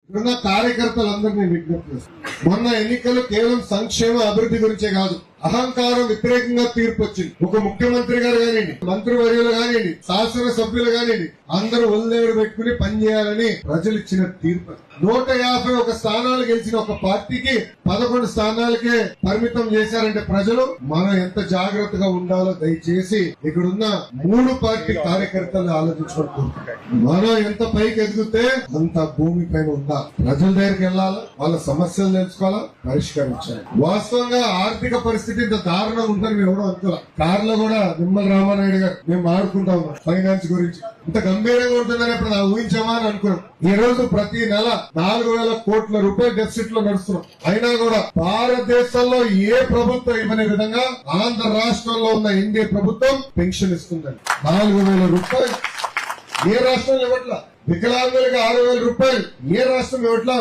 ఇప్పుడున్న కార్యకర్తలందరినీ విజ్ఞప్తి చేస్తాను. మొన్న ఎన్నికలు కేవలం సంక్షేమ అభివృద్ధి గురించే కాదు, అహంకారం వ్యతిరేకంగా తీర్పు వచ్చింది. ఒక ముఖ్యమంత్రి గారు కానివ్వండి, మంత్రివర్యులు కానివ్వండి, శాసన సభ్యులు కానివ్వండి, అందరూ ఒళ్ళేరు పెట్టుకుని పనిచేయాలని ప్రజలు ఇచ్చిన తీర్పు. 151 స్థానాలు గెలిచిన ఒక పార్టీకి 11 స్థానాలకే పరిమితం చేశారంటే ప్రజలు మనం ఎంత జాగ్రత్తగా ఉండాలో దయచేసి ఇక్కడున్న 3 పార్టీ కార్యకర్తలు ఆలోచించుకుంటున్నారు. మనం ఎంత పైకి ఎదిగితే అంత భూమి పైన ఉందా, ప్రజల దగ్గరికి వెళ్ళాలా, వాళ్ళ సమస్యలు తెలుసుకోవాలా, పరిష్కరించాలి. వాస్తవంగా ఆర్థిక పరిస్థితి ఇంత దారుణంగా ఉందని మేము ఎవడో అనుకోవాలి. కార్లో కూడా నిమ్మల రామానాయుడు గారు మేము మాట్లాడుకుంటాం ఫైనాన్స్ గురించి, ఇంత గంభీరంగా ఉంటుందని అప్పుడు నాకు ఊహించామా అని అనుకున్నాం. ఈ రోజు ప్రతి నెల 4,000 కోట్ల రూపాయల డెఫిసిట్ లో నడుస్తున్నాం. అయినా కూడా భారతదేశంలో ఏ ప్రభుత్వం ఇవ్వని విధంగా ఆంధ్ర రాష్ట్రంలో ఉన్న ఎన్డీఏ ప్రభుత్వం పెన్షన్ ఇస్తుందండి. 4,000 రూపాయలు ఏ రాష్ట్రంలో ఇవ్వట్లా. వికలాంగులకు 6,000 రూపాయలు ఏ రాష్ట్రం ఇవ్వట్లా.